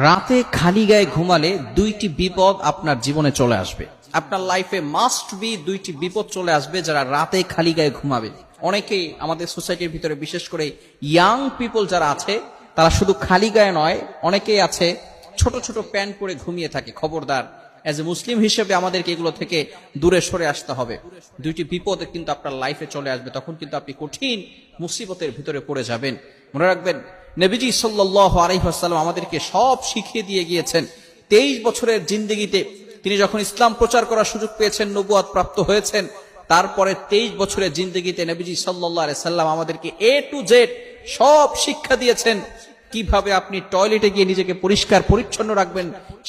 রাতে খালি গায়ে ঘুমালে দুইটি বিপদ আপনার জীবনে চলে আসবে। আপনার লাইফে মাস্ট বি দুইটি বিপদ চলে আসবে যারা রাতে খালি গায়ে ঘুমাবে। অনেকেই আমাদের সোসাইটির ভিতরে, বিশেষ করে ইয়াং পিপল যারা আছে, তারা শুধু খালি গায়ে নয়, অনেকেই আছে ছোট ছোট প্যান্ট পরে ঘুমিয়ে থাকে। খবরদার, এজ এ মুসলিম হিসেবে আমাদেরকে এগুলো থেকে দূরে সরে আসতে হবে। দুইটি বিপদ কিন্তু আপনার লাইফে চলে আসবে, তখন কিন্তু আপনি কঠিন মুসিবতের ভিতরে পড়ে যাবেন। মনে রাখবেন, নবীজি সাল্লাল্লাহু আলাইহি ওয়াসাল্লাম আমাদেরকে সব শিখিয়ে দিয়ে গিয়েছেন। 23 বছরের জিন্দেগিতে তিনি যখন ইসলাম প্রচার করার সুযোগ পেয়েছেন, নবুয়ত প্রাপ্ত হয়েছেন, তারপরে 23 বছরের জিন্দেগিতে নবীজি সাল্লাল্লাহু আলাইহি সাল্লাম আমাদেরকে A to Z সব শিক্ষা দিয়েছেন। কিভাবে আপনি টয়লেটে গিয়ে নিজেকে পরিষ্কার পরিচ্ছন্ন রাখবেন,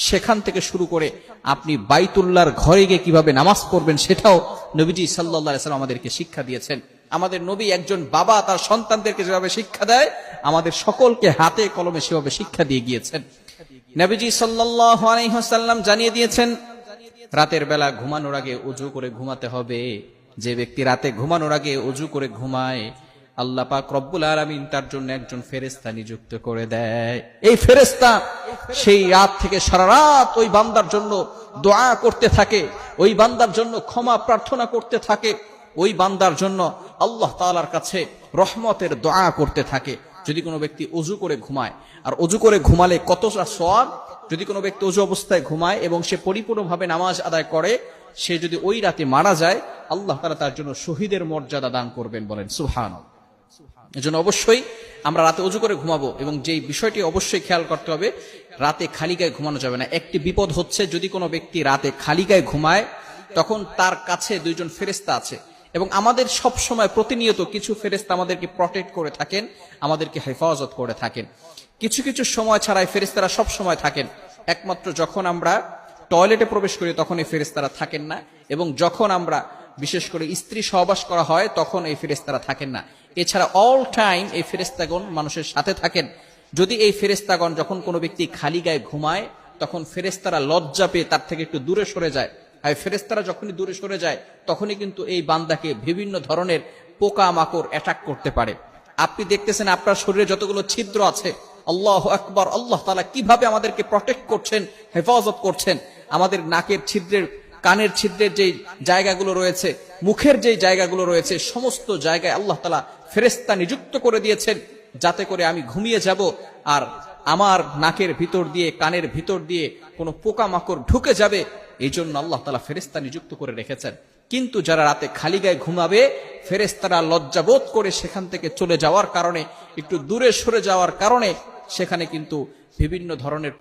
সেখান থেকে শুরু করে আপনি বাইতুল্লাহর ঘরে গিয়ে কিভাবে নামাজ পড়বেন, সেটাও নবীজি সাল্লাল্লাহু আলাইহি সাল্লাম আমাদেরকে শিক্ষা দিয়েছেন। আমাদের নবী একজন বাবা তার সন্তানদেরকে যেভাবে শিক্ষা দেয়, আমাদের সকলকে হাতে কলমে সেভাবে শিক্ষা দিয়ে গিয়েছেন। নবীজি সাল্লাল্লাহু আলাইহি ওয়াসাল্লাম জানিয়ে দিয়েছেন, রাতের বেলা ঘুমানোর আগে ওযু করে ঘুমাতে হবে। যে ব্যক্তি রাতে ঘুমানোর আগে ওযু করে ঘুমায়, আল্লাহ পাক রব্বুল আলামিন তার জন্য একজন ফেরেশতা নিযুক্ত করে দেয়। এই ফেরেশতা সেই রাত থেকে সারা রাত ওই বান্দার জন্য দোয়া করতে থাকে, ওই বান্দার জন্য ক্ষমা প্রার্থনা করতে থাকে, ওই বান্দার জন্য আল্লাহ তাআলার কাছে রহমতের দোয়া করতে থাকে। যদি কোনো ব্যক্তি ওযু করে ঘুমায়, আর ওযু করে ঘুমালে কতটা সওয়াব! যদি কোনো ব্যক্তি ওযু অবস্থায় ঘুমায় এবং সে পরিপূর্ণভাবে নামাজ আদায় করে, সে যদি ওই রাতে মারা যায়, আল্লাহ তাআলা তার জন্য শহীদের মর্যাদা দান করবেন। বলেন সুবহানাল্লাহ। এজন্য অবশ্যই আমরা রাতে ওযু করে ঘুমাবো, এবং যেই বিষয়টি অবশ্যই খেয়াল করতে হবে, রাতে খালি গায়ে ঘুমানো যাবে না। একটি বিপদ হচ্ছে, যদি কোনো ব্যক্তি রাতে খালি গায়ে ঘুমায়, তখন তার কাছে দুইজন ফেরেশতা আছে, এবং আমাদের সব সময় প্রতিনিয়ত কিছু ফেরেশতা আমাদেরকে প্রটেক্ট করে থাকেন, আমাদেরকে হেফাজত করে থাকেন। কিছু কিছু সময় ছাড়াই ফেরেশতারা সব সময় থাকেন। একমাত্র যখন আমরা টয়লেটে প্রবেশ করি তখন এই ফেরেশতারা থাকেন না, এবং যখন আমরা বিশেষ করে স্ত্রী সহবাস করা হয় তখন এই ফেরেশতারা থাকেন না। এছাড়া অল টাইম এই ফেরেশতাগণ মানুষের সাথে থাকেন। যদি এই ফেরেশতাগণ যখন কোনো ব্যক্তি খালি গায়ে ঘুমায়, তখন ফেরেশতারা লজ্জা পেয়ে তার থেকে একটু দূরে সরে যায়। আর ফেরেশতারা যখনই দূরে সরে যায়, তখনই কিন্তু এই বান্দাকে বিভিন্ন ধরনের পোকা মাকড় অ্যাটাক করতে পারে। আপনি দেখতেছেন আপনার শরীরে যতগুলো ছিদ্র আছে, আল্লাহু আকবার, আল্লাহ তাআলা কিভাবে আমাদেরকে প্রটেক্ট করছেন, হেফাজত করছেন। আমাদের নাকের ছিদ্রের, কানের ছিদ্রের যে জায়গাগুলো রয়েছে, মুখের যে জায়গাগুলো রয়েছে, সমস্ত জায়গায় আল্লাহ তাআলা ফেরেশতা নিযুক্ত করে দিয়েছেন, যাতে করে আমি ঘুমিয়ে যাব আর আমার নাকের ভিতর দিয়ে, কানের ভিতর দিয়ে কোনো পোকামাকড় ঢুকে যাবে, এই জন্য আল্লাহ তাআলা ফেরেশতা নিযুক্ত করে রেখেছেন। কিন্তু যারা রাতে খালি গায়ে ঘুমাবে, ফেরেশতারা লজ্জাবোধ করে সেখান থেকে চলে যাওয়ার কারণে, একটু দূরে সরে যাওয়ার কারণে, সেখানে কিন্তু বিভিন্ন ধরনের